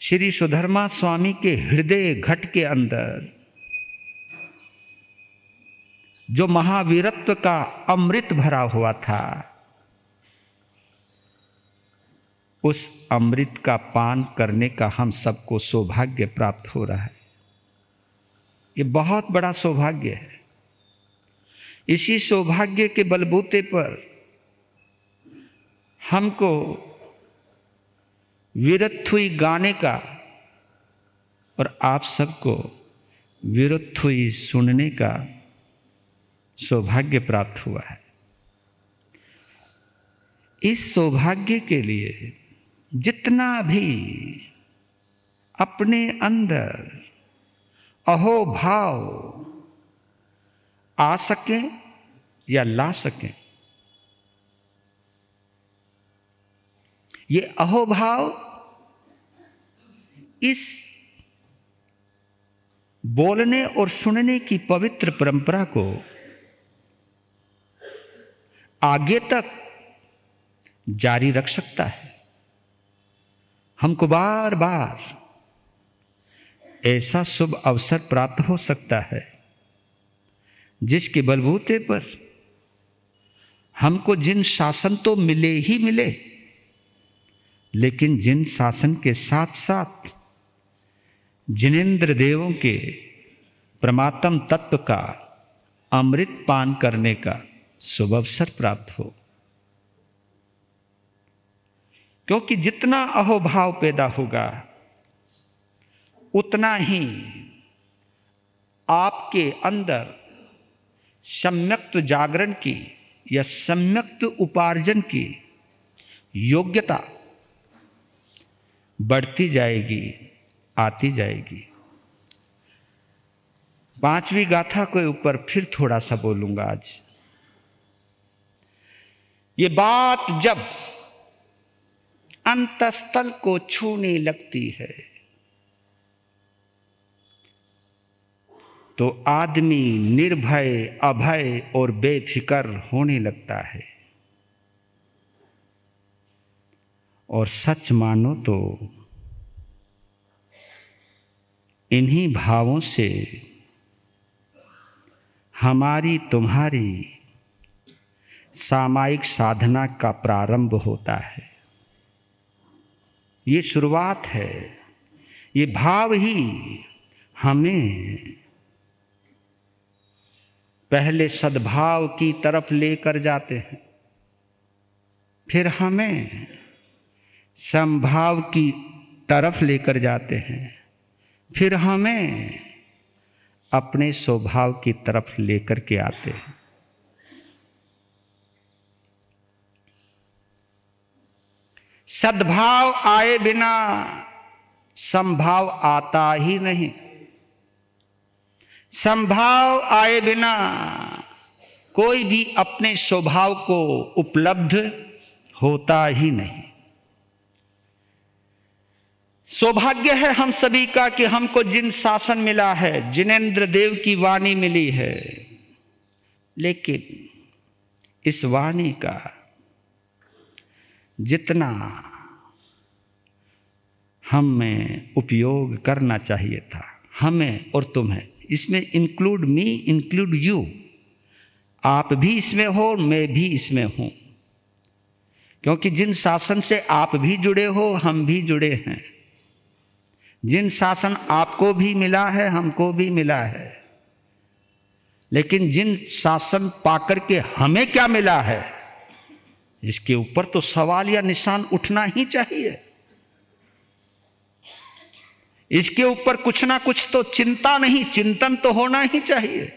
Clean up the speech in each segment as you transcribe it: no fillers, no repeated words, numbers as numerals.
श्री सुधर्मा स्वामी के हृदय घट के अंदर जो महावीरत्व का अमृत भरा हुआ था, उस अमृत का पान करने का हम सबको सौभाग्य प्राप्त हो रहा है। ये बहुत बड़ा सौभाग्य है। इसी सौभाग्य के बलबूते पर हमको वीरथुई गाने का और आप सबको वीरथुई सुनने का सौभाग्य प्राप्त हुआ है। इस सौभाग्य के लिए जितना भी अपने अंदर अहोभाव आ सके या ला सके, ये अहोभाव इस बोलने और सुनने की पवित्र परंपरा को आगे तक जारी रख सकता है। हमको बार बार ऐसा शुभ अवसर प्राप्त हो सकता है जिसके बलबूते पर हमको जिन शासन तो मिले ही मिले, लेकिन जिन शासन के साथ साथ जिनेंद्र देवों के परमात्म तत्व का अमृत पान करने का शुभ अवसर प्राप्त हो। क्योंकि जितना अहोभाव पैदा होगा उतना ही आपके अंदर सम्यक्त जागरण की या सम्यक्त उपार्जन की योग्यता बढ़ती जाएगी, आती जाएगी। पांचवी गाथा के ऊपर फिर थोड़ा सा बोलूंगा आज। ये बात जब अंतस्थल को छूने लगती है तो आदमी निर्भय, अभय और बेफिक्र होने लगता है। और सच मानो तो इन्हीं भावों से हमारी तुम्हारी सामायिक साधना का प्रारंभ होता है। ये शुरुआत है। ये भाव ही हमें पहले सद्भाव की तरफ लेकर जाते हैं, फिर हमें समभाव की तरफ लेकर जाते हैं, फिर हमें अपने स्वभाव की तरफ लेकर के आते हैं। सद्भाव आए बिना समभाव आता ही नहीं, समभाव आए बिना कोई भी अपने स्वभाव को उपलब्ध होता ही नहीं। सौभाग्य है हम सभी का कि हमको जिन शासन मिला है, जिनेंद्र देव की वाणी मिली है, लेकिन इस वाणी का जितना हमें उपयोग करना चाहिए था, हमें और तुम्हें, इसमें इंक्लूड मी, इंक्लूड यू, आप भी इसमें हो, मैं भी इसमें हूं, क्योंकि जिन शासन से आप भी जुड़े हो, हम भी जुड़े हैं। जिन शासन आपको भी मिला है, हमको भी मिला है, लेकिन जिन शासन पाकर के हमें क्या मिला है, इसके ऊपर तो सवाल या निशान उठना ही चाहिए। इसके ऊपर कुछ ना कुछ तो चिंता नहीं, चिंतन तो होना ही चाहिए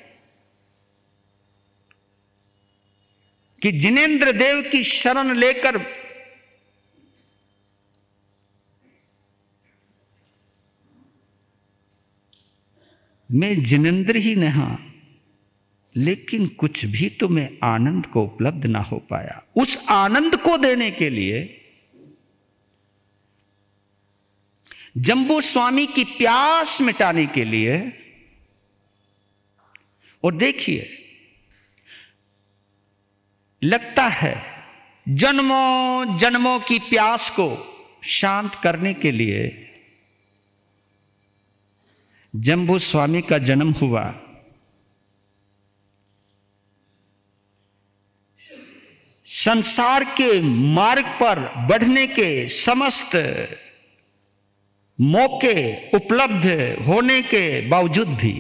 कि जिनेंद्र देव की शरण लेकर मैं जिनेंद्र ही नहीं, लेकिन कुछ भी तुम्हें आनंद को उपलब्ध ना हो पाया। उस आनंद को देने के लिए, जंबू स्वामी की प्यास मिटाने के लिए, और देखिए लगता है जन्मों जन्मों की प्यास को शांत करने के लिए जम्बू स्वामी का जन्म हुआ। संसार के मार्ग पर बढ़ने के समस्त मौके उपलब्ध होने के बावजूद भी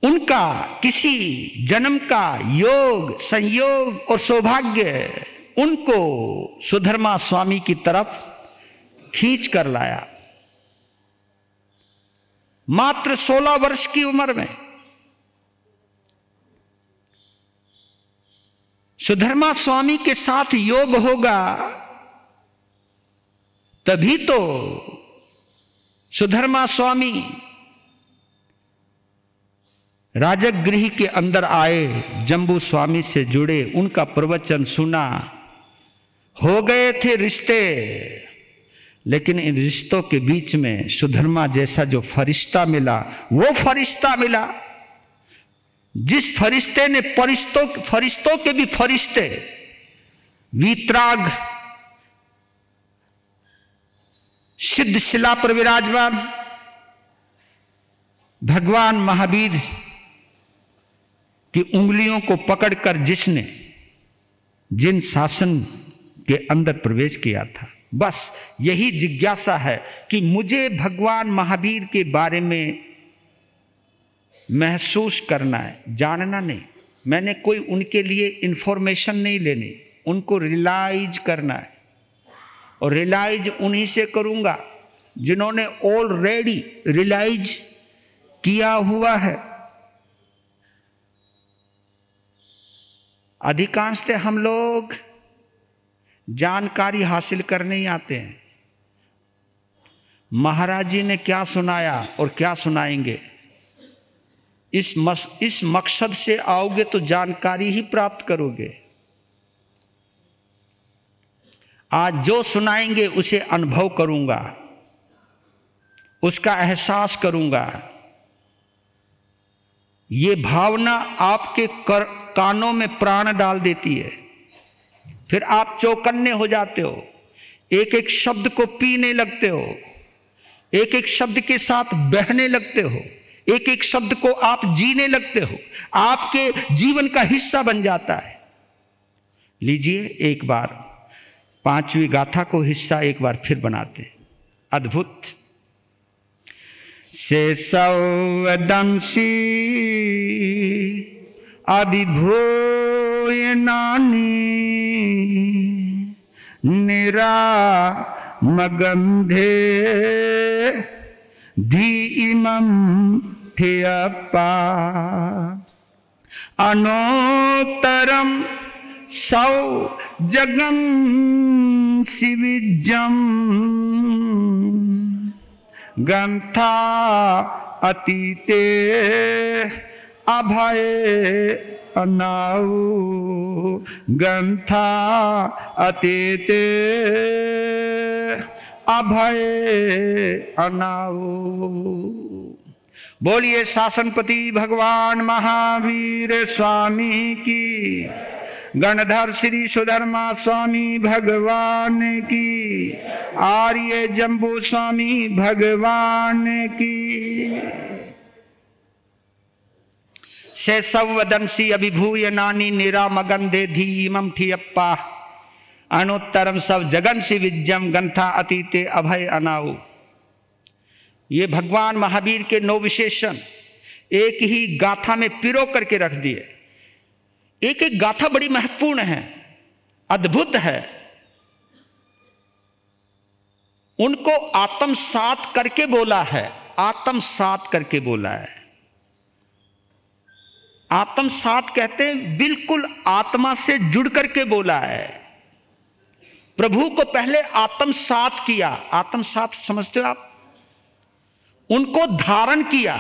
उनका किसी जन्म का योग, संयोग और सौभाग्य उनको सुधर्मा स्वामी की तरफ खींच कर लाया। मात्र 16 वर्ष की उम्र में सुधर्मा स्वामी के साथ योग होगा, तभी तो सुधर्मा स्वामी राजगृह के अंदर आए, जम्बू स्वामी से जुड़े, उनका प्रवचन सुना, हो गए थे रिश्ते। लेकिन इन रिश्तों के बीच में सुधर्मा जैसा जो फरिश्ता मिला, वो फरिश्ता मिला जिस फरिश्ते ने फरिश्तों के भी फरिश्ते वीतराग सिद्ध शिला पर विराजमान भगवान महावीर की उंगलियों को पकड़कर जिसने जिन शासन के अंदर प्रवेश किया था, बस यही जिज्ञासा है कि मुझे भगवान महावीर के बारे में महसूस करना है, जानना नहीं। मैंने कोई उनके लिए इंफॉर्मेशन नहीं लेनी, उनको रियलाइज करना है। और रियलाइज उन्हीं से करूंगा जिन्होंने ऑलरेडी रियलाइज किया हुआ है। अधिकांशतः हम लोग जानकारी हासिल करने ही आते हैं। महाराज जी ने क्या सुनाया और क्या सुनाएंगे, इस मकसद से आओगे तो जानकारी ही प्राप्त करोगे। आज जो सुनाएंगे उसे अनुभव करूंगा, उसका एहसास करूंगा। ये भावना आपके कानों में प्राण डाल देती है, फिर आप चौकन्ने हो जाते हो, एक एक शब्द को पीने लगते हो, एक एक शब्द के साथ बहने लगते हो, एक एक शब्द को आप जीने लगते हो, आपके जीवन का हिस्सा बन जाता है। लीजिए एक बार 5वीं गाथा को हिस्सा एक बार फिर बनाते हैं। अद्भुत। शेषवदंसी अभिभूय नानी निरामगंधे धीमं ठियप्पा अनोत्तरम सौ जगं शिविजम गंथा अतीते अभय अनाऊ गंथा अतीते अभय अनाऊ। बोलिए शासनपति भगवान महावीर स्वामी की, गणधर श्री सुधर्मा स्वामी भगवान की, आर्य जम्बू स्वामी भगवान की। शेषवदंसी अभिभूय नानी निरामगंधे धीमं ठियप्पा अनुत्तरम सब जगन सी विज्ञम गंथा अतीते अभय अनाऊ। ये भगवान महावीर के 9 विशेषण एक ही गाथा में पिरो करके रख दिए। एक एक गाथा बड़ी महत्वपूर्ण है, अद्भुत है। उनको आत्मसात करके बोला है, आत्मसात करके बोला है। आत्मसात कहते हैं बिल्कुल आत्मा से जुड़ करके बोला है। प्रभु को पहले आत्मसात किया। आत्मसात समझते हो आप? उनको धारण किया,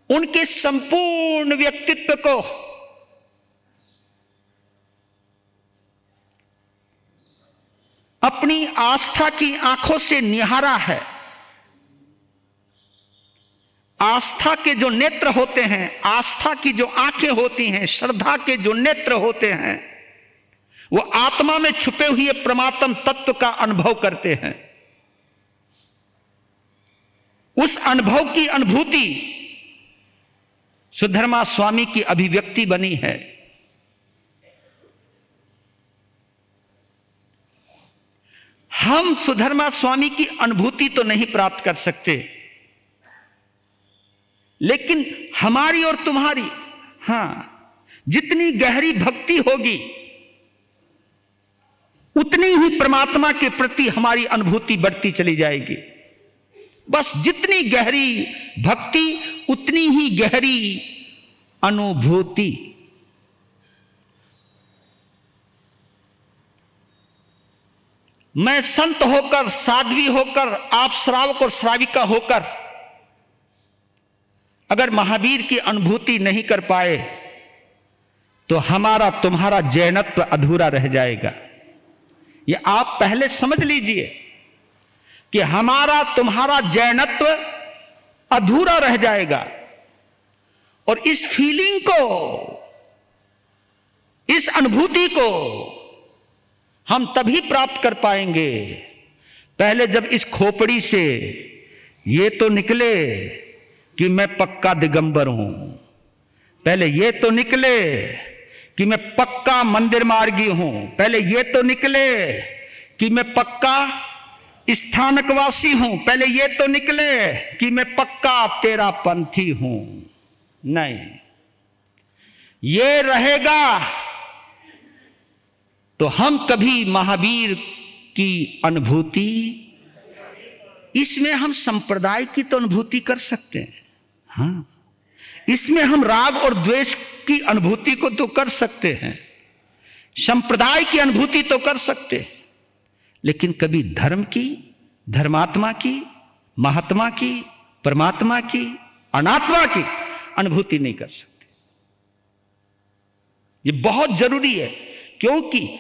उनके संपूर्ण व्यक्तित्व को अपनी आस्था की आंखों से निहारा है। आस्था के जो नेत्र होते हैं, आस्था की जो आंखें होती हैं, श्रद्धा के जो नेत्र होते हैं, वो आत्मा में छुपे हुए परमात्म तत्व का अनुभव करते हैं। उस अनुभव की अनुभूति सुधर्मा स्वामी की अभिव्यक्ति बनी है। हम सुधर्मा स्वामी की अनुभूति तो नहीं प्राप्त कर सकते, लेकिन हमारी और तुम्हारी, जितनी गहरी भक्ति होगी उतनी ही परमात्मा के प्रति हमारी अनुभूति बढ़ती चली जाएगी। बस जितनी गहरी भक्ति उतनी ही गहरी अनुभूति। मैं संत होकर, साध्वी होकर, आप श्रावक और श्राविका होकर अगर महावीर की अनुभूति नहीं कर पाए तो हमारा तुम्हारा जैनत्व अधूरा रह जाएगा। ये आप पहले समझ लीजिए कि हमारा तुम्हारा जैनत्व अधूरा रह जाएगा। और इस फीलिंग को, इस अनुभूति को हम तभी प्राप्त कर पाएंगे पहले जब इस खोपड़ी से ये तो निकले कि मैं पक्का दिगंबर हूं, पहले ये तो निकले कि मैं पक्का मंदिर मार्गी हूं, पहले ये तो निकले कि मैं पक्का स्थानकवासी हूं, पहले ये तो निकले कि मैं पक्का तेरा पंथी हूं। नहीं, ये रहेगा तो हम कभी महावीर की अनुभूति, इसमें हम संप्रदाय की तो अनुभूति कर सकते हैं, इसमें हम राग और द्वेष की अनुभूति को तो कर सकते हैं, संप्रदाय की अनुभूति तो कर सकते हैं, लेकिन कभी धर्म की, धर्मात्मा की, महात्मा की, परमात्मा की, अनात्मा की अनुभूति नहीं कर सकते। ये बहुत जरूरी है, क्योंकि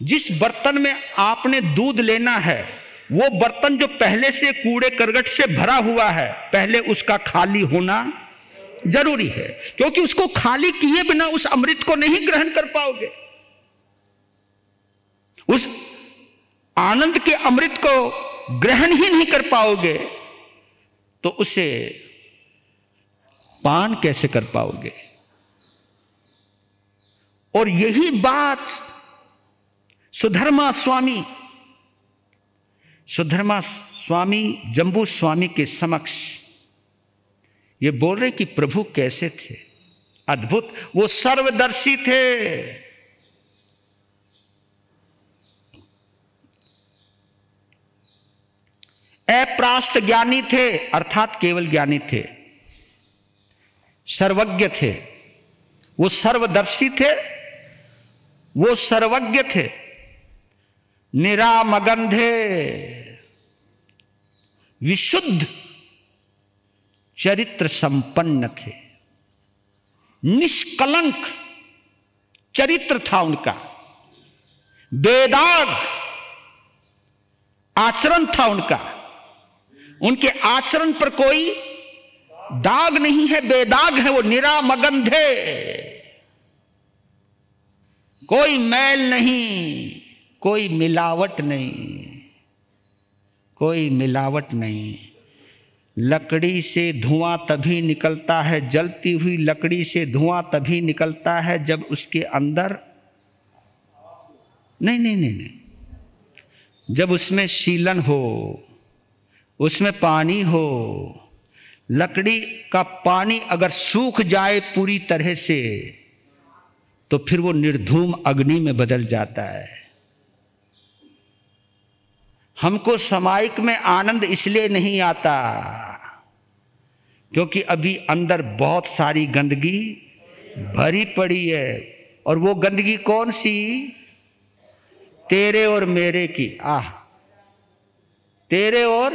जिस बर्तन में आपने दूध लेना है वो बर्तन जो पहले से कूड़े करकट से भरा हुआ है, पहले उसका खाली होना जरूरी है, क्योंकि उसको खाली किए बिना उस अमृत को नहीं ग्रहण कर पाओगे। उस आनंद के अमृत को ग्रहण ही नहीं कर पाओगे तो उसे पान कैसे कर पाओगे। और यही बात सुधर्मा स्वामी जंबू स्वामी के समक्ष ये बोल रहे कि प्रभु कैसे थे, अद्भुत, वो सर्वदर्शी थे। अप्रास्त ज्ञानी थे, अर्थात केवल ज्ञानी थे, सर्वज्ञ थे, वो सर्वदर्शी थे, वो सर्वज्ञ थे, निरामगंधे, विशुद्ध चरित्र संपन्न थे, निष्कलंक चरित्र था उनका, बेदाग आचरण था उनका, उनके आचरण पर कोई दाग नहीं है, बेदाग है वो, निरामगंधे, कोई मैल नहीं, कोई मिलावट नहीं, कोई मिलावट नहीं। लकड़ी से धुआं तभी निकलता है, जलती हुई लकड़ी से धुआं तभी निकलता है जब उसके अंदर नहीं, जब उसमें शीलन हो, उसमें पानी हो। लकड़ी का पानी अगर सूख जाए पूरी तरह से तो फिर वो निर्धूम अग्नि में बदल जाता है। हमको सामायिक में आनंद इसलिए नहीं आता क्योंकि अभी अंदर बहुत सारी गंदगी भरी पड़ी है, और वो गंदगी कौन सी? तेरे और मेरे की। तेरे और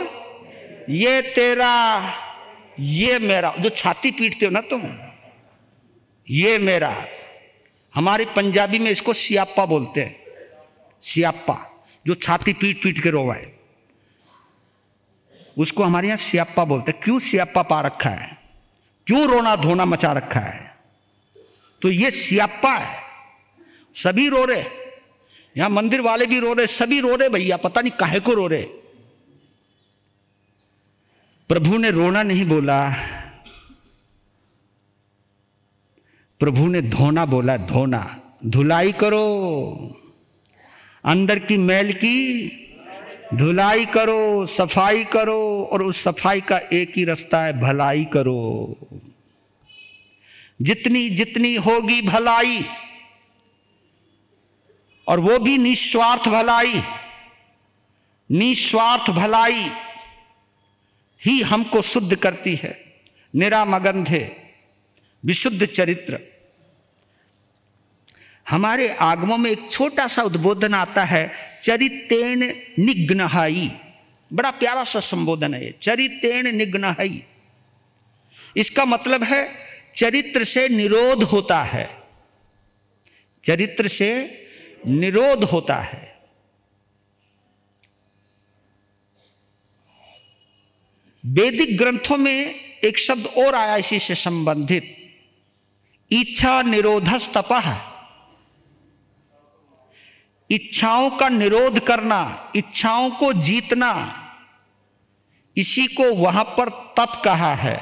ये तेरा, ये मेरा, जो छाती पीटते हो ना तुम, ये मेरा। हमारे पंजाबी में इसको सियापा बोलते हैं, सियापा, जो छाती पीट पीट के रोवाए, उसको हमारे यहां सियापा बोलते हैं। क्यों सियापा पा रखा है, क्यों रोना धोना मचा रखा है? तो ये सियापा है, सभी रो रहे, यहां मंदिर वाले भी रो रहे, सभी रो रहे भैया, पता नहीं काहे को रो रहे। प्रभु ने रोना नहीं बोला, प्रभु ने धोना बोला। धोना, धुलाई करो, अंदर की मैल की धुलाई करो, सफाई करो, और उस सफाई का एक ही रास्ता है, भलाई करो। जितनी जितनी होगी भलाई, और वो भी निस्वार्थ भलाई, निस्वार्थ भलाई ही हमको शुद्ध करती है। निरामगंधे विशुद्ध चरित्र। हमारे आगमों में एक छोटा सा उद्बोधन आता है, चरितेन निग्नहाई। बड़ा प्यारा सा संबोधन है, चरितेन निग्नहाई। इसका मतलब है चरित्र से निरोध होता है, चरित्र से निरोध होता है। वैदिक ग्रंथों में एक शब्द और आया इसी से संबंधित, इच्छा निरोधस तपः। इच्छाओं का निरोध करना, इच्छाओं को जीतना, इसी को वहां पर तप कहा है।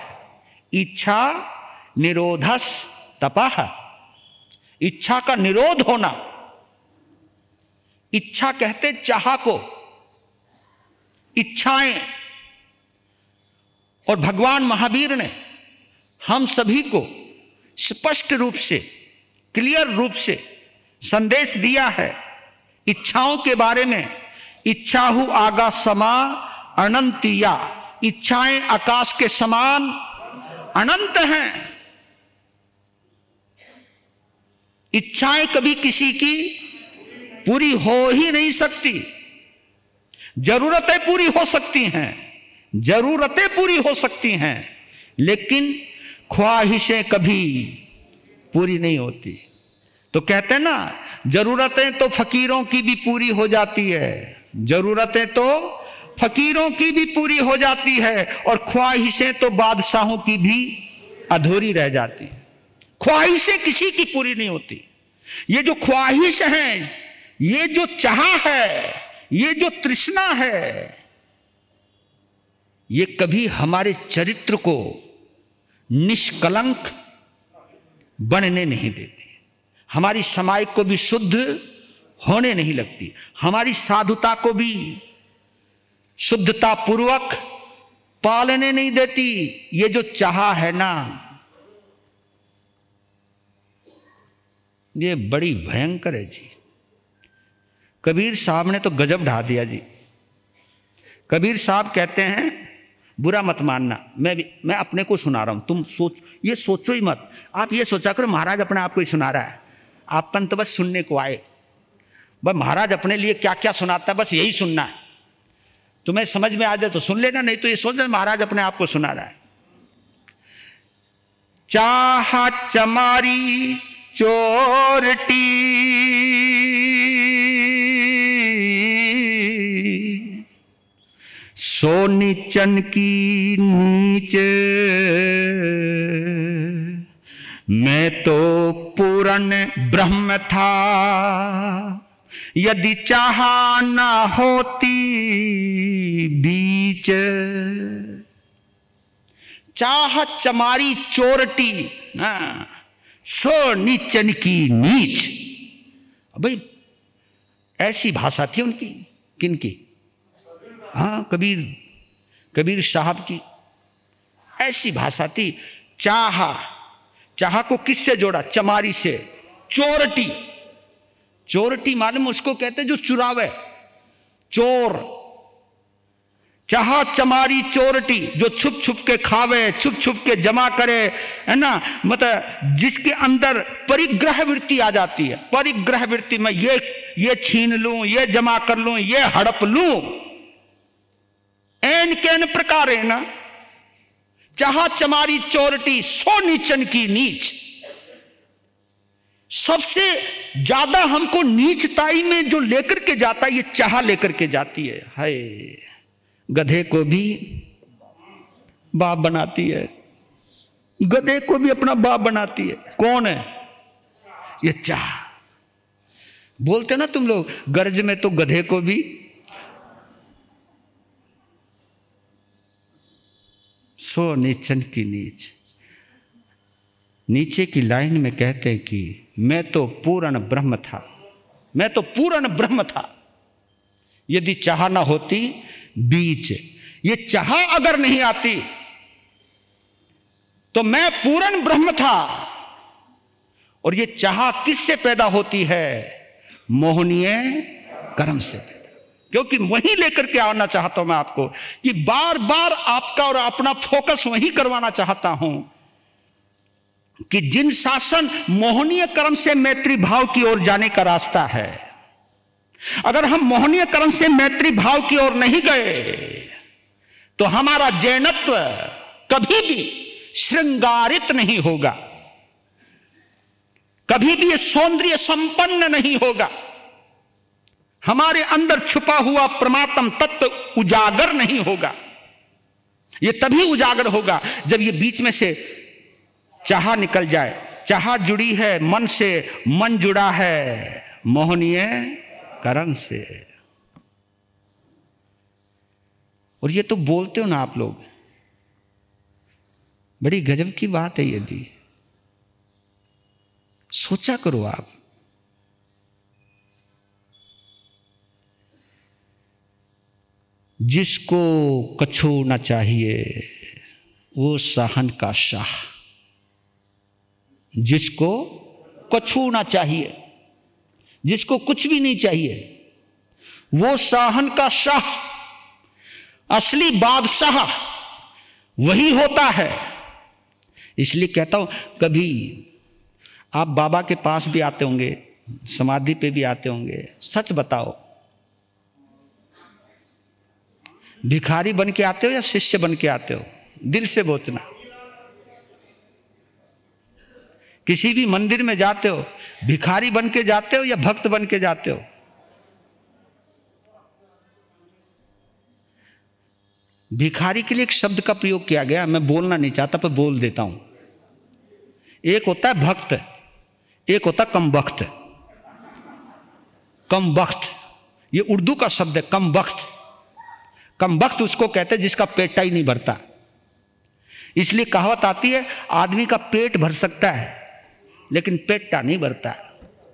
इच्छा निरोधस तपः, इच्छा का निरोध होना। इच्छा कहते चाह को, इच्छाएं। और भगवान महावीर ने हम सभी को स्पष्ट रूप से, क्लियर रूप से संदेश दिया है इच्छाओं के बारे में। इच्छाहु आगा समा अनंतिया। इच्छाएं आकाश के समान अनंत हैं। इच्छाएं कभी किसी की पूरी हो ही नहीं सकती। जरूरतें पूरी हो सकती हैं, जरूरतें पूरी हो सकती हैं, लेकिन ख्वाहिशें कभी पूरी नहीं होती। तो कहते हैं ना, जरूरतें तो फकीरों की भी पूरी हो जाती है, जरूरतें तो फकीरों की भी पूरी हो जाती है, और ख्वाहिशें तो बादशाहों की भी अधूरी रह जाती है। ख्वाहिशें किसी की पूरी नहीं होती। ये जो ख्वाहिश है, ये जो चाह है, ये जो तृष्णा है, ये कभी हमारे चरित्र को निष्कलंक बनने नहीं देती, हमारी समाज को भी शुद्ध होने नहीं लगती, हमारी साधुता को भी शुद्धता पूर्वक पालने नहीं देती। ये जो चाह है ना, ये बड़ी भयंकर है जी। कबीर साहब ने तो गजब ढा दिया जी। कबीर साहब कहते हैं, बुरा मत मानना, मैं अपने को सुना रहा हूं, तुम ये सोचो ही मत। आप ये सोचा करो महाराज अपने आप को ही सुना रहा है, आपन तो बस सुनने को आए। बस महाराज अपने लिए क्या क्या सुनाता है, बस यही सुनना है। तुम्हें समझ में आ जाए तो सुन लेना, नहीं तो ये सोच लेना महाराज अपने आप को सुना रहा है। चाह चमारी चोरटी, सो नीचन की नीच, मैं तो पूर्ण ब्रह्म था, यदि चाह ना होती बीच। चाह चमारी चोरटी, सो नीचन की नीच। भाई ऐसी भाषा थी उनकी, किनकी? हाँ, कबीर साहब की ऐसी भाषा थी। चाह को किससे जोड़ा? चमारी से। चोरटी, चोरटी मालूम उसको कहते जो चुरावे, चोर। चाह चमारी चोरटी, जो छुप छुप के खावे, छुप छुप के जमा करे, है ना। मतलब जिसके अंदर परिग्रह वृत्ति आ जाती है। परिग्रह वृत्ति में ये छीन लूं, ये जमा कर लूं, ये हड़प लूं, एन कैन प्रकार है ना। चाह चमारी चोरटी, सो नीचन की नीच। सबसे ज्यादा हमको नीचताई में जो लेकर के जाता है, ये चाह लेकर के जाती है। हाय, गधे को भी बाप बनाती है, गधे को भी अपना बाप बनाती है। कौन है? ये चाह। बोलते ना तुम लोग, गरज में तो गधे को भी सो नीचन की नीच। नीचे की लाइन में कहते हैं कि मैं तो पूर्ण ब्रह्म था, मैं तो पूर्ण ब्रह्म था, यदि चाह ना होती बीच, ये चाह अगर नहीं आती तो मैं पूर्ण ब्रह्म था। और ये चाह किससे पैदा होती है? मोहनीय कर्म से पैदा। क्योंकि वहीं लेकर के आना चाहता हूं मैं आपको, कि बार बार आपका और अपना फोकस वहीं करवाना चाहता हूं कि जिन शासन मोहनीय कर्म से मैत्री भाव की ओर जाने का रास्ता है, अगर हम मोहनीय कर्म से मैत्री भाव की ओर नहीं गए तो हमारा जैनत्व कभी भी श्रृंगारित नहीं होगा, कभी भी सौंदर्य संपन्न नहीं होगा, हमारे अंदर छुपा हुआ परमात्म तत्व उजागर नहीं होगा। यह तभी उजागर होगा जब ये बीच में से चाह निकल जाए। चाह जुड़ी है मन से, मन जुड़ा है मोहनीय कर्म से। और ये तो बोलते हो ना आप लोग, बड़ी गजब की बात है। यदि सोचा करो आप, जिसको कछु ना चाहिए वो साहन का शाह, जिसको कछु ना चाहिए, जिसको कुछ भी नहीं चाहिए, वो साहन का शाह, असली बादशाह वही होता है। इसलिए कहता हूं, कभी आप बाबा के पास भी आते होंगे, समाधि पे भी आते होंगे, सच बताओ, भिखारी बन के आते हो या शिष्य बन के आते हो? दिल से बोचना। किसी भी मंदिर में जाते हो, भिखारी बन के जाते हो या भक्त बन के जाते हो? भिखारी के लिए एक शब्द का प्रयोग किया गया, मैं बोलना नहीं चाहता पर बोल देता हूं। एक होता है भक्त, एक होता है कम वक्त। कम वक्त ये उर्दू का शब्द है, कम वक्त। कम वक्त उसको कहते हैं जिसका पेट ही नहीं भरता। इसलिए कहावत आती है, आदमी का पेट भर सकता है लेकिन पेटा नहीं भरता,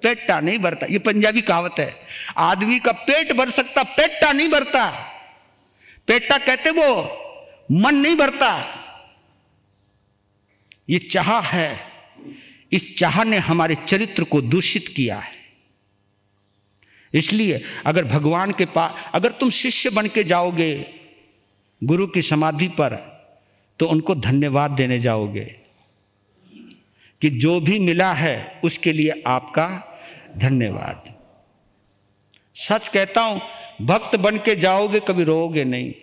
पेटा नहीं भरता। ये पंजाबी कहावत है, आदमी का पेट भर सकता, पेटा नहीं भरता। पेटा कहते वो मन नहीं भरता। ये चाह है, इस चाह ने हमारे चरित्र को दूषित किया है। इसलिए अगर भगवान के पास, अगर तुम शिष्य बन के जाओगे गुरु की समाधि पर, तो उनको धन्यवाद देने जाओगे कि जो भी मिला है उसके लिए आपका धन्यवाद। सच कहता हूं, भक्त बन के जाओगे कभी रोओगे नहीं,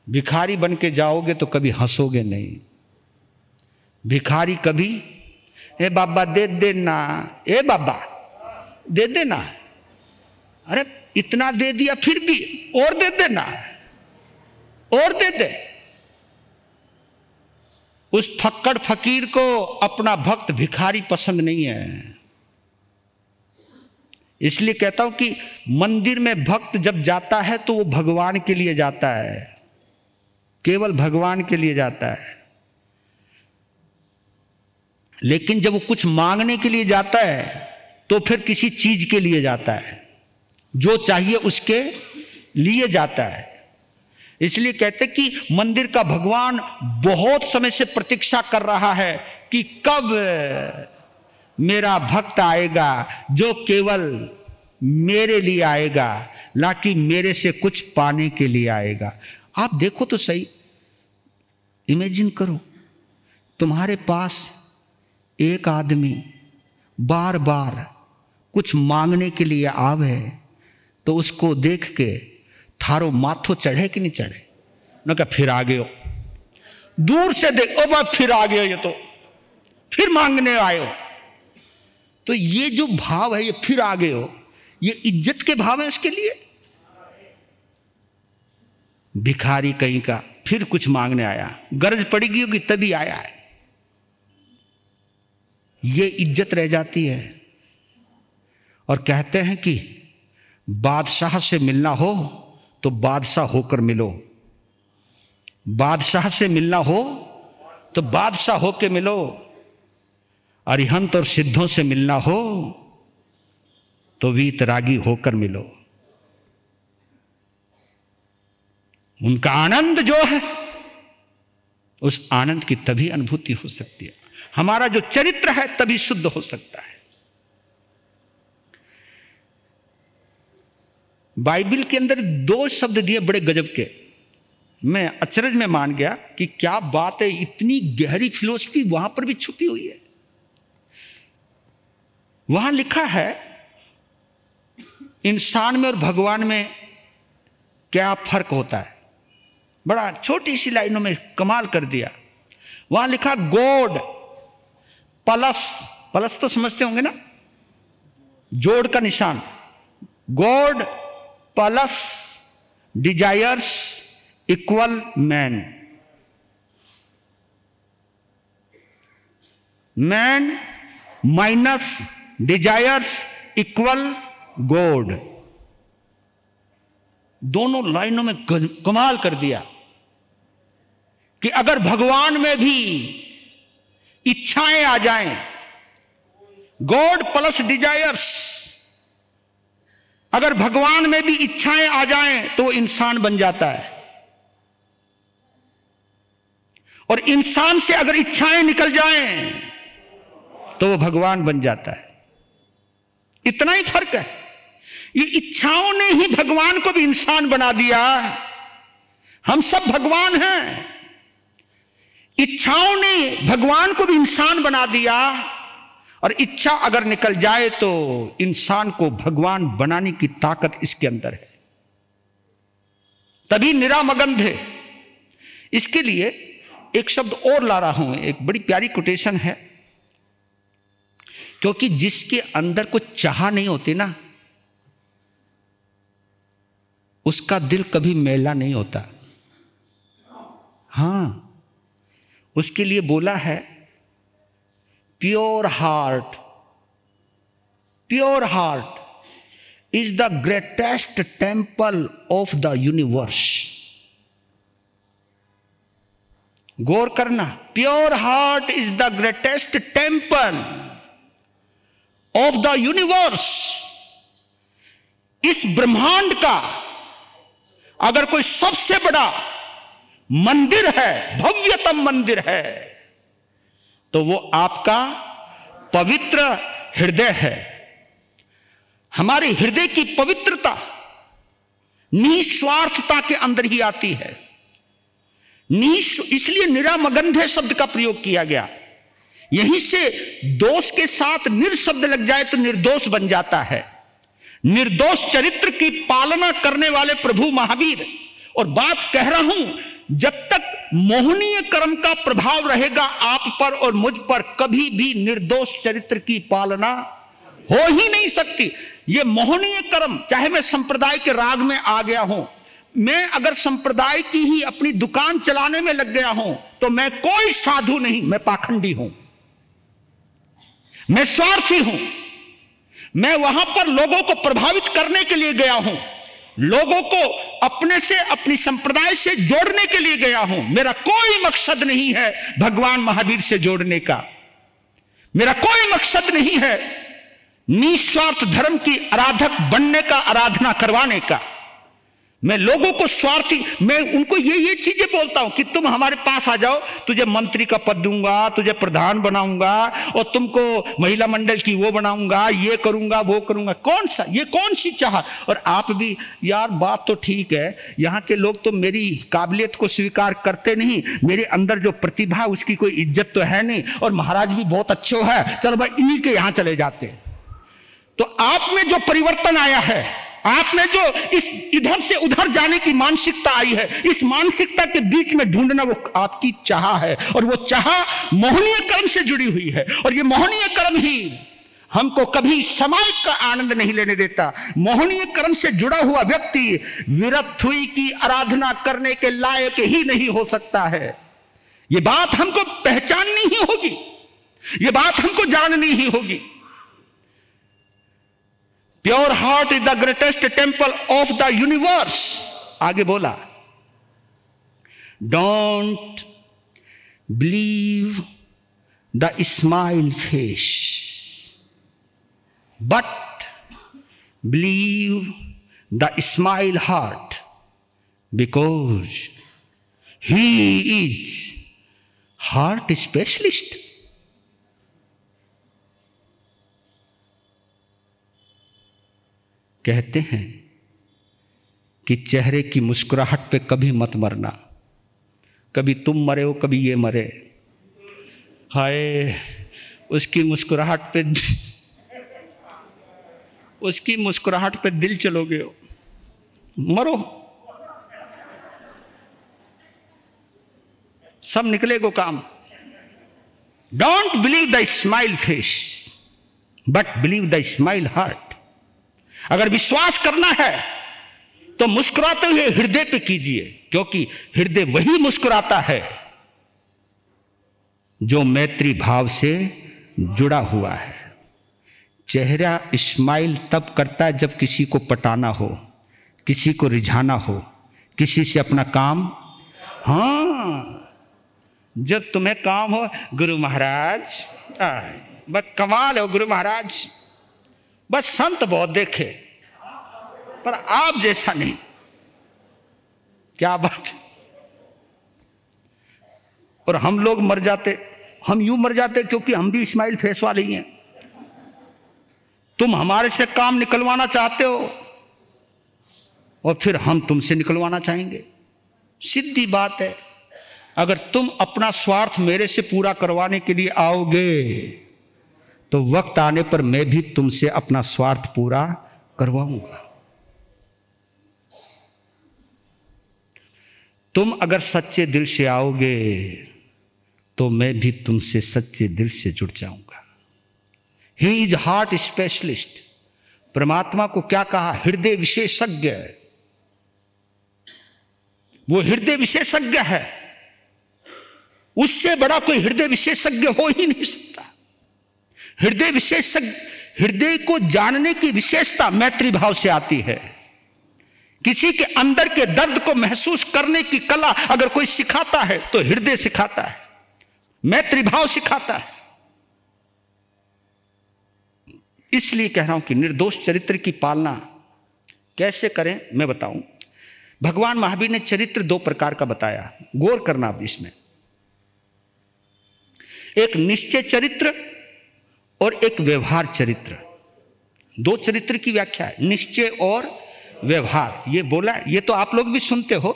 भिखारी बन के जाओगे तो कभी हंसोगे नहीं। भिखारी कभी ए बाबा दे देना, ए बाबा दे देना, अरे इतना दे दिया फिर भी और दे देना, और दे दे। उस फक्कड़ फकीर को अपना भक्त भिखारी पसंद नहीं है। इसलिए कहता हूं कि मंदिर में भक्त जब जाता है तो वो भगवान के लिए जाता है, केवल भगवान के लिए जाता है। लेकिन जब वो कुछ मांगने के लिए जाता है तो फिर किसी चीज के लिए जाता है, जो चाहिए उसके लिए जाता है। इसलिए कहते कि मंदिर का भगवान बहुत समय से प्रतीक्षा कर रहा है कि कब मेरा भक्त आएगा जो केवल मेरे लिए आएगा, ना कि मेरे से कुछ पाने के लिए आएगा। आप देखो तो सही, इमेजिन करो, तुम्हारे पास एक आदमी बार बार कुछ मांगने के लिए आवे तो उसको देख के थारो माथो चढ़े कि नहीं चढ़े? न क्या फिर आ गए हो, दूर से देख, ओ बात फिर आ गए हो, ये तो फिर मांगने आए हो। तो ये जो भाव है, ये फिर आ गए हो, ये इज्जत के भाव है उसके लिए। भिखारी कहीं का फिर कुछ मांगने आया, गरज पड़ेगी होगी तभी आया है, ये इज्जत रह जाती है। और कहते हैं कि बादशाह से मिलना हो तो बादशाह होकर मिलो, बादशाह से मिलना हो तो बादशाह होकर मिलो, अरिहंत और सिद्धों से मिलना हो तो वीतरागी होकर मिलो। उनका आनंद जो है, उस आनंद की तभी अनुभूति हो सकती है। हमारा जो चरित्र है तभी शुद्ध हो सकता है। बाइबल के अंदर 2 शब्द दिए बड़े गजब के, मैं अचरज में मान गया कि क्या बात है, इतनी गहरी फिलॉसफी वहां पर भी छुपी हुई है। वहां लिखा है इंसान में और भगवान में क्या फर्क होता है। बड़ा छोटी सी लाइनों में कमाल कर दिया। वहां लिखा गॉड प्लस तो समझते होंगे ना, जोड़ का निशान, God plus desires equal man, man minus desires equal God. दोनों लाइनों में कमाल कर दिया कि अगर भगवान में भी इच्छाएं आ जाएं, गॉड प्लस डिजायर्स, अगर भगवान में भी इच्छाएं आ जाएं तो वो इंसान बन जाता है, और इंसान से अगर इच्छाएं निकल जाएं तो वो भगवान बन जाता है। इतना ही फर्क है। ये इच्छाओं ने ही भगवान को भी इंसान बना दिया। हम सब भगवान हैं, इच्छाओं ने भगवान को भी इंसान बना दिया, और इच्छा अगर निकल जाए तो इंसान को भगवान बनाने की ताकत इसके अंदर है, तभी निरामगंध है। इसके लिए एक शब्द और ला रहा हूं, एक बड़ी प्यारी कोटेशन है, क्योंकि जिसके अंदर कुछ चाह नहीं होती ना, उसका दिल कभी मैला नहीं होता। हां, उसके लिए बोला है pure heart is the greatest temple of the universe. गौर करना, pure heart is the greatest temple of the universe. इस ब्रह्मांड का अगर कोई सबसे बड़ा मंदिर है, भव्यतम मंदिर है, तो वो आपका पवित्र हृदय है। हमारे हृदय की पवित्रता निस्वार्थता के अंदर ही आती है। इसलिए निरामगंध शब्द का प्रयोग किया गया। यहीं से दोष के साथ निर्शब्द लग जाए तो निर्दोष बन जाता है। निर्दोष चरित्र की पालना करने वाले प्रभु महावीर, और बात कह रहा हूं, जब तक मोहनीय कर्म का प्रभाव रहेगा आप पर और मुझ पर, कभी भी निर्दोष चरित्र की पालना हो ही नहीं सकती। यह मोहनीय कर्म, चाहे मैं संप्रदाय के राग में आ गया हूं, मैं अगर संप्रदाय की ही अपनी दुकान चलाने में लग गया हूं, तो मैं कोई साधु नहीं, मैं पाखंडी हूं, मैं स्वार्थी हूं। मैं वहां पर लोगों को प्रभावित करने के लिए गया हूं, लोगों को अपने से, अपनी संप्रदाय से जोड़ने के लिए गया हूं। मेरा कोई मकसद नहीं है भगवान महावीर से जोड़ने का, मेरा कोई मकसद नहीं है निस्वार्थ धर्म की आराधक बनने का, आराधना करवाने का। मैं लोगों को स्वार्थी, मैं उनको ये चीजें बोलता हूं कि तुम हमारे पास आ जाओ, तुझे मंत्री का पद दूंगा, तुझे प्रधान बनाऊंगा, और तुमको महिला मंडल की वो बनाऊंगा, ये करूंगा वो करूंगा। कौन सा, ये कौन सी चाह। और आप भी यार, बात तो ठीक है, यहाँ के लोग तो मेरी काबिलियत को स्वीकार करते नहीं, मेरे अंदर जो प्रतिभा उसकी कोई इज्जत तो है नहीं, और महाराज भी बहुत अच्छे है, चलो भाई इन्हीं के यहां चले जाते हैं। तो आप में जो परिवर्तन आया है, आप में जो इस इधर से उधर जाने की मानसिकता आई है, इस मानसिकता के बीच में ढूंढना वो आपकी चाह है, और वो चाह मोहनीय कर्म से जुड़ी हुई है। और ये मोहनीय कर्म ही हमको कभी समाज का आनंद नहीं लेने देता। मोहनीय कर्म से जुड़ा हुआ व्यक्ति विरथुई की आराधना करने के लायक ही नहीं हो सकता है। ये बात हमको पहचाननी ही होगी, ये बात हमको जाननी ही होगी। Pure heart is the greatest temple of the universe. आगे बोला, don't believe the smile face but believe the smile heart, because he is heart specialist. कहते हैं कि चेहरे की मुस्कुराहट पे कभी मत मरना, कभी तुम मरे हो कभी ये मरे। हाय, उसकी मुस्कुराहट पे दिल चलोगे हो, मरो, सब निकलेगो काम। Don't believe the smile face but believe the smile heart. अगर विश्वास करना है तो मुस्कुराते हुए हृदय पे कीजिए, क्योंकि हृदय वही मुस्कुराता है जो मैत्री भाव से जुड़ा हुआ है। चेहरा स्माइल तब करता है जब किसी को पटाना हो, किसी को रिझाना हो, किसी से अपना काम, हाँ, जब तुम्हें काम हो, गुरु महाराज बस कमाल हो गुरु महाराज, बस संत बहुत देखे पर आप जैसा नहीं। क्या बात। और हम लोग मर जाते, हम यूं मर जाते क्योंकि हम भी स्माइल फेस वाले ही हैं। तुम हमारे से काम निकलवाना चाहते हो और फिर हम तुमसे निकलवाना चाहेंगे। सीधी बात है। अगर तुम अपना स्वार्थ मेरे से पूरा करवाने के लिए आओगे तो वक्त आने पर मैं भी तुमसे अपना स्वार्थ पूरा करवाऊंगा। तुम अगर सच्चे दिल से आओगे तो मैं भी तुमसे सच्चे दिल से जुड़ जाऊंगा। He is heart specialist. परमात्मा को क्या कहा? हृदय विशेषज्ञ। वो हृदय विशेषज्ञ है, उससे बड़ा कोई हृदय विशेषज्ञ हो ही नहीं सकता। हृदय विशेषज्ञ, हृदय को जानने की विशेषता मैत्री भाव से आती है। किसी के अंदर के दर्द को महसूस करने की कला अगर कोई सिखाता है तो हृदय सिखाता है, मैत्री भाव सिखाता है। इसलिए कह रहा हूं कि निर्दोष चरित्र की पालना कैसे करें मैं बताऊं। भगवान महावीर ने चरित्र दो प्रकार का बताया, गौर करना अब इसमें। एक निश्चय चरित्र और एक व्यवहार चरित्र। दो चरित्र की व्याख्या है, निश्चय और व्यवहार। ये बोला, ये तो आप लोग भी सुनते हो।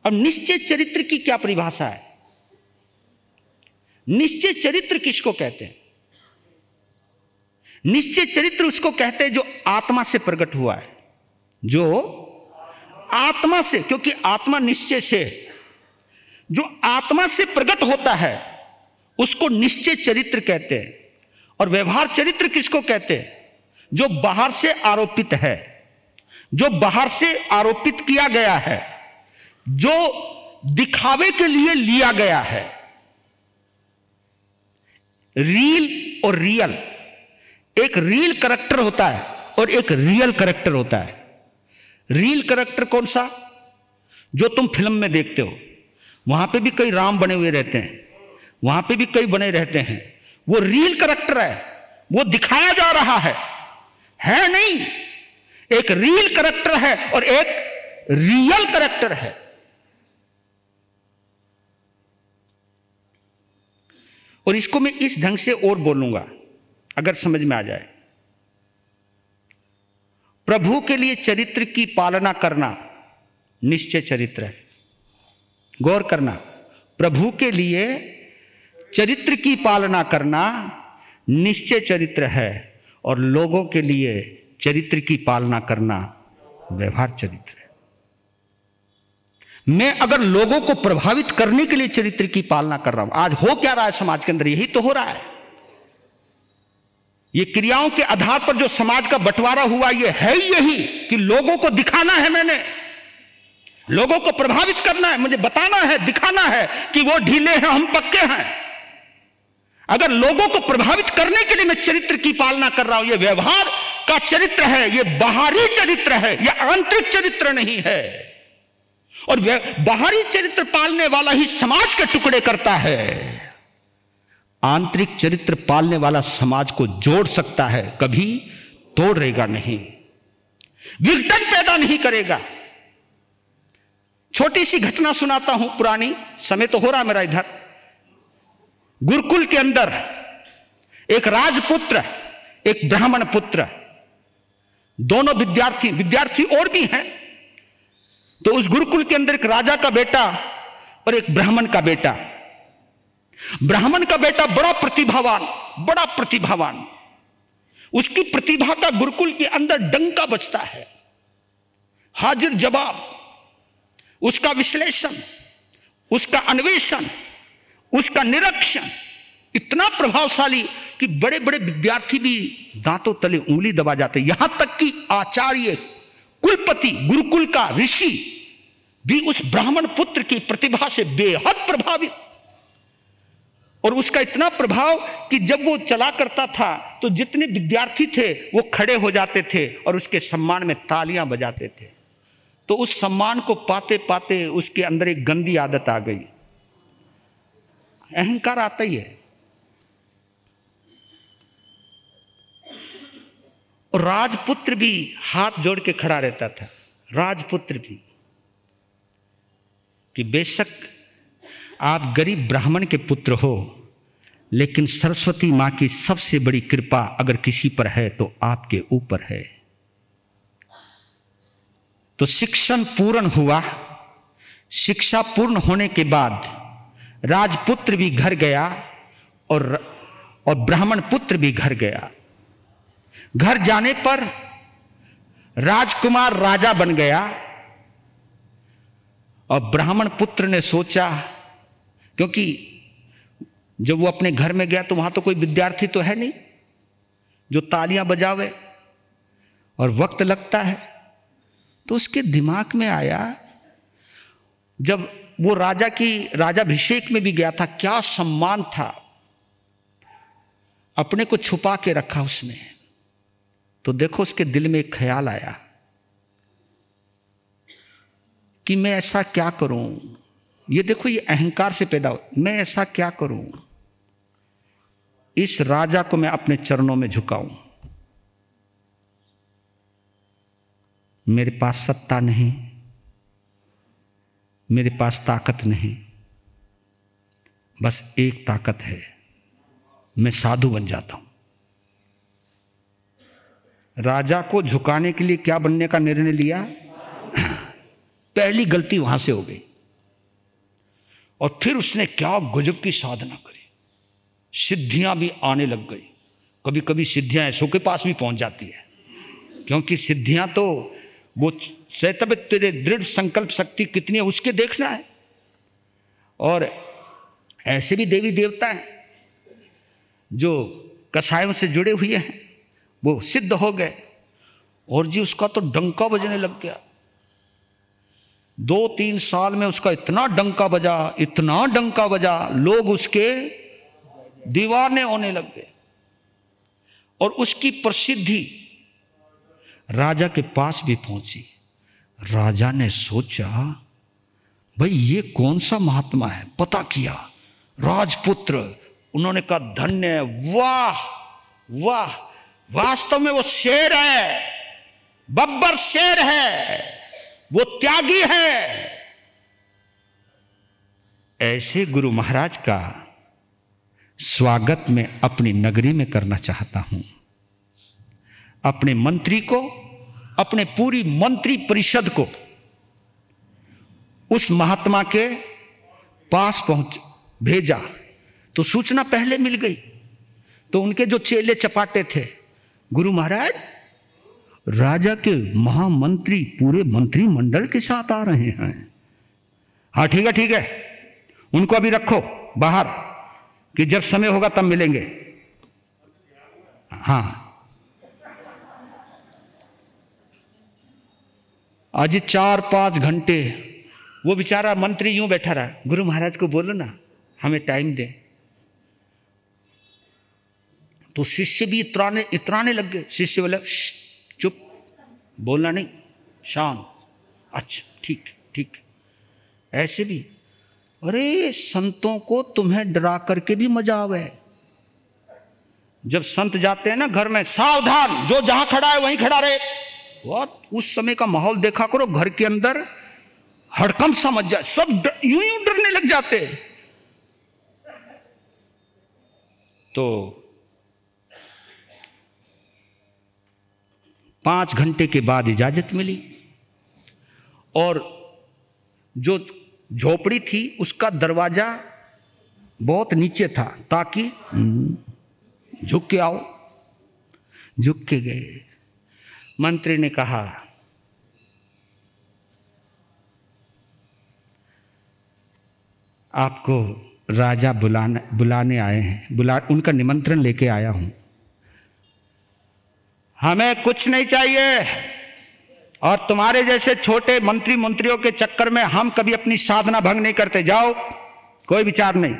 अब निश्चय चरित्र की क्या परिभाषा है? निश्चय चरित्र किसको कहते हैं? निश्चय चरित्र उसको कहते हैं जो आत्मा से प्रकट हुआ है, जो आत्मा से, क्योंकि आत्मा निश्चय से, जो आत्मा से प्रकट होता है उसको निश्चय चरित्र कहते हैं। और व्यवहार चरित्र किसको कहते हैं? जो बाहर से आरोपित है, जो बाहर से आरोपित किया गया है, जो दिखावे के लिए लिया गया है। रील और रियल, एक रील कैरेक्टर होता है और एक रियल कैरेक्टर होता है। रील कैरेक्टर कौन सा? जो तुम फिल्म में देखते हो, वहां पे भी कई राम बने हुए रहते हैं, वहां पे भी कई बने रहते हैं। वो रील कैरेक्टर है, वो दिखाया जा रहा है नहीं। एक रील कैरेक्टर है और एक रियल कैरेक्टर है। और इसको मैं इस ढंग से और बोलूंगा अगर समझ में आ जाए। प्रभु के लिए चरित्र की पालना करना निश्चय चरित्र है। गौर करना, प्रभु के लिए चरित्र की पालना करना निश्चय चरित्र है और लोगों के लिए चरित्र की पालना करना व्यवहार चरित्र है। मैं अगर लोगों को प्रभावित करने के लिए चरित्र की पालना कर रहा हूं, आज हो क्या रहा है समाज के अंदर? यही तो हो रहा है। ये क्रियाओं के आधार पर जो समाज का बंटवारा हुआ, ये है यही कि लोगों को दिखाना है, मैंने लोगों को प्रभावित करना है, मुझे बताना है, दिखाना है कि वो ढीले हैं, हम पक्के हैं। अगर लोगों को प्रभावित करने के लिए मैं चरित्र की पालना कर रहा हूं, यह व्यवहार का चरित्र है, यह बाहरी चरित्र है, यह आंतरिक चरित्र नहीं है। और बाहरी चरित्र पालने वाला ही समाज के टुकड़े करता है, आंतरिक चरित्र पालने वाला समाज को जोड़ सकता है, कभी तोड़ेगा नहीं, विघटन पैदा नहीं करेगा। छोटी सी घटना सुनाता हूं पुरानी, समय तो हो रहा मेरा इधर। गुरुकुल के अंदर एक राजपुत्र, एक ब्राह्मण पुत्र, दोनों विद्यार्थी और भी हैं। तो उस गुरुकुल के अंदर एक राजा का बेटा और एक ब्राह्मण का बेटा। ब्राह्मण का बेटा बड़ा प्रतिभावान, उसकी प्रतिभा का गुरुकुल के अंदर डंका बजता है। हाजिर जवाब, उसका विश्लेषण, उसका अन्वेषण, उसका निरीक्षण इतना प्रभावशाली कि बड़े बड़े विद्यार्थी भी दांतों तले उंगली दबा जाते। यहां तक कि आचार्य, कुलपति, गुरुकुल का ऋषि भी उस ब्राह्मण पुत्र की प्रतिभा से बेहद प्रभावित। और उसका इतना प्रभाव कि जब वो चला करता था तो जितने विद्यार्थी थे वो खड़े हो जाते थे और उसके सम्मान में तालियां बजाते थे। तो उस सम्मान को पाते पाते उसके अंदर एक गंदी आदत आ गई, अहंकार आता ही है। और राजपुत्र भी हाथ जोड़ के खड़ा रहता था, राजपुत्र भी, कि बेशक आप गरीब ब्राह्मण के पुत्र हो, लेकिन सरस्वती मां की सबसे बड़ी कृपा अगर किसी पर है तो आपके ऊपर है। तो शिक्षण पूर्ण हुआ। शिक्षा पूर्ण होने के बाद राजपुत्र भी घर गया और ब्राह्मण पुत्र भी घर गया। घर जाने पर राजकुमार राजा बन गया। और ब्राह्मण पुत्र ने सोचा, क्योंकि जब वो अपने घर में गया तो वहां तो कोई विद्यार्थी तो है नहीं जो तालियां बजावे, और वक्त लगता है। तो उसके दिमाग में आया, जब वो राजाभिषेक में भी गया था, क्या सम्मान था, अपने को छुपा के रखा उसने। तो देखो उसके दिल में एक ख्याल आया कि मैं ऐसा क्या करूं, ये देखो ये अहंकार से पैदा हो, मैं ऐसा क्या करूं, इस राजा को मैं अपने चरणों में झुकाऊं। मेरे पास सत्ता नहीं, मेरे पास ताकत नहीं, बस एक ताकत है, मैं साधु बन जाता हूं। राजा को झुकाने के लिए क्या बनने का निर्णय लिया? पहली गलती वहां से हो गई। और फिर उसने क्या गजब की साधना करी, सिद्धियां भी आने लग गई। कभी कभी सिद्धियां ऐसों के पास भी पहुंच जाती है, क्योंकि सिद्धियां तो वो तब तेरे दृढ़ संकल्प शक्ति कितनी है उसके देखना है। और ऐसे भी देवी देवता हैं जो कसायों से जुड़े हुए हैं, वो सिद्ध हो गए। और जी उसका तो डंका बजने लग गया। 2-3 साल में उसका इतना डंका बजा, लोग उसके दीवाने होने लग गए। और उसकी प्रसिद्धि राजा के पास भी पहुंची। राजा ने सोचा, भाई ये कौन सा महात्मा है, पता किया, राजपुत्र। उन्होंने कहा धन्य है, वाह वाह, वास्तव में वो शेर है, बब्बर शेर है, वो त्यागी है। ऐसे गुरु महाराज का स्वागत मैं अपनी नगरी में करना चाहता हूं। अपने मंत्री को, अपने पूरी मंत्री परिषद को उस महात्मा के पास भेजा। तो सूचना पहले मिल गई। तो उनके जो चेले चपाटे थे, गुरु महाराज राजा के महामंत्री पूरे मंत्रिमंडल के साथ आ रहे हैं। हाँ ठीक है, उनको अभी रखो बाहर, कि जब समय होगा तब मिलेंगे। हाँ, आज 4-5 घंटे वो बेचारा मंत्री यूं बैठा रहा। गुरु महाराज को बोलो ना हमें टाइम दे। तो शिष्य भी इतराने लग गए। शिष्य बोले चुप, बोलना नहीं, शांत। अच्छा ठीक ठीक। ऐसे भी, अरे संतों को तुम्हें डरा करके भी मजा आवे। जब संत जाते हैं ना घर में, सावधान, जो जहां खड़ा है वहीं खड़ा रहे। बहुत उस समय का माहौल देखा करो, घर के अंदर हड़कंप सा मच जाए, सब यूं यूं डरने लग जाते। तो 5 घंटे के बाद इजाजत मिली, और जो झोपड़ी थी उसका दरवाजा बहुत नीचे था, ताकि झुक के आओ। झुक के गए। मंत्री ने कहा, आपको राजा बुलाने आए हैं, उनका निमंत्रण लेके आया हूं। हमें कुछ नहीं चाहिए, और तुम्हारे जैसे छोटे मंत्रियों के चक्कर में हम कभी अपनी साधना भंग नहीं करते। जाओ, कोई विचार नहीं।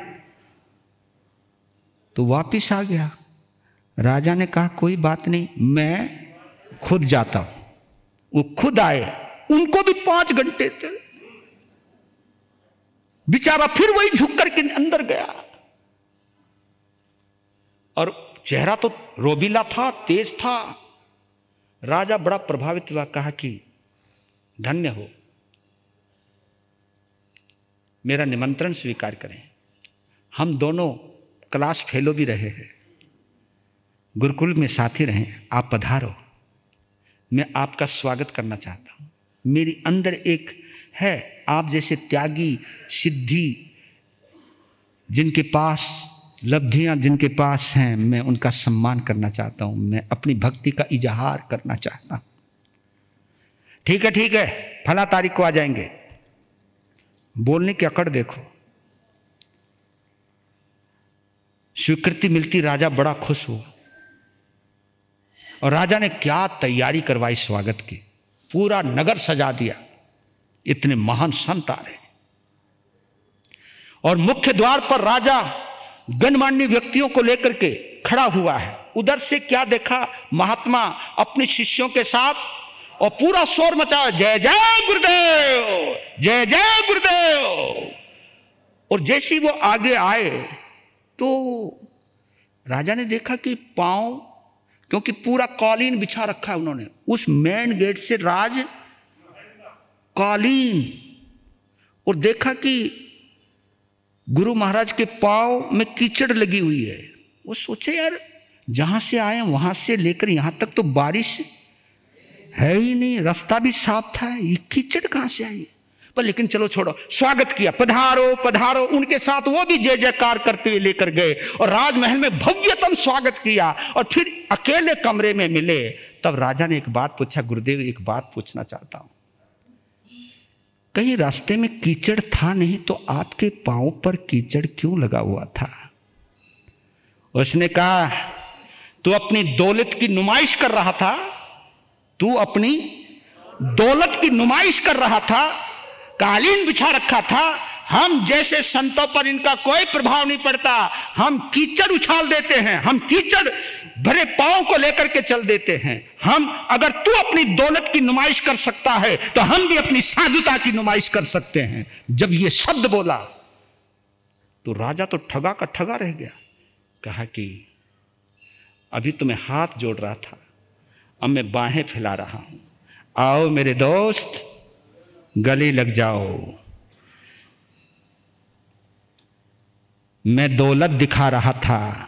तो वापिस आ गया। राजा ने कहा कोई बात नहीं, मैं खुद जाता हूं। वो खुद आए, उनको भी 5 घंटे थे। बेचारा फिर वही झुक करके अंदर गया, और चेहरा तो रोबीला था, तेज था। राजा बड़ा प्रभावित हुआ, कहा कि धन्य हो, मेरा निमंत्रण स्वीकार करें। हम दोनों क्लास फेलो भी रहे हैं, गुरुकुल में साथी रहे, आप पधारो। मैं आपका स्वागत करना चाहता हूं। मेरी अंदर एक है, आप जैसे त्यागी, सिद्धि जिनके पास, लब्धियां जिनके पास हैं, मैं उनका सम्मान करना चाहता हूं। मैं अपनी भक्ति का इजहार करना चाहता हूं। ठीक है, फला तारीख को आ जाएंगे। बोलने की अकड़ देखो। स्वीकृति मिलती, राजा बड़ा खुश हुआ। और राजा ने क्या तैयारी करवाई स्वागत की, पूरा नगर सजा दिया। इतने महान संत आ रहे, और मुख्य द्वार पर राजा गणमान्य व्यक्तियों को लेकर के खड़ा हुआ है। उधर से क्या देखा, महात्मा अपने शिष्यों के साथ, और पूरा शोर मचा, जय जय गुरुदेव, जय जय गुरुदेव। और जैसे ही वो आगे आए तो राजा ने देखा कि पांव, क्योंकि पूरा कालीन बिछा रखा है उन्होंने, उस मेन गेट से राज कालीन, और देखा कि गुरु महाराज के पांव में कीचड़ लगी हुई है। वो सोचे यार, जहां से आए वहां से लेकर यहां तक तो बारिश है ही नहीं, रास्ता भी साफ था, ये कीचड़ कहां से आई? पर लेकिन चलो छोड़ो, स्वागत किया, पधारो पधारो। उनके साथ वो भी जय जयकार करते हुए लेकर गए, और राजमहल में भव्यतम स्वागत किया। और फिर अकेले कमरे में मिले, तब राजा ने एक बात पूछा, गुरुदेव एक बात पूछना चाहता हूं, कहीं रास्ते में कीचड़ था नहीं तो आपके पांव पर कीचड़ क्यों लगा हुआ था? उसने कहा, तू अपनी दौलत की नुमाइश कर रहा था, तू अपनी दौलत की नुमाइश कर रहा था, कालीन बिछा रखा था। हम जैसे संतों पर इनका कोई प्रभाव नहीं पड़ता, हम कीचड़ उछाल देते हैं, हम कीचड़ भरे पांव को लेकर के चल देते हैं। हम, अगर तू अपनी दौलत की नुमाइश कर सकता है तो हम भी अपनी साधुता की नुमाइश कर सकते हैं। जब ये शब्द बोला तो राजा तो ठगा का ठगा रह गया। कहा कि अभी तो मैं हाथ जोड़ रहा था, अब मैं बाहें फैला रहा हूं, आओ मेरे दोस्त, गले लग जाओ। मैं दौलत दिखा रहा था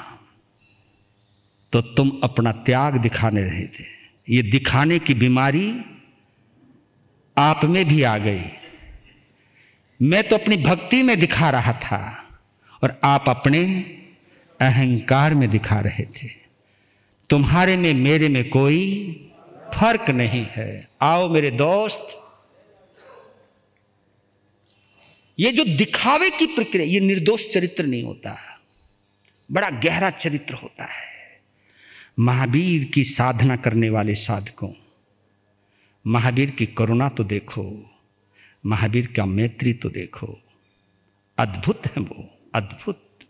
तो तुम अपना त्याग दिखाने रहे थे। ये दिखाने की बीमारी आप में भी आ गई। मैं तो अपनी भक्ति में दिखा रहा था और आप अपने अहंकार में दिखा रहे थे। तुम्हारे में मेरे में कोई फर्क नहीं है। आओ मेरे दोस्त, ये जो दिखावे की प्रक्रिया, ये निर्दोष चरित्र नहीं होता, बड़ा गहरा चरित्र होता है। महावीर की साधना करने वाले साधकों, महावीर की करुणा तो देखो, महावीर का मैत्री तो देखो, अद्भुत है वो, अद्भुत।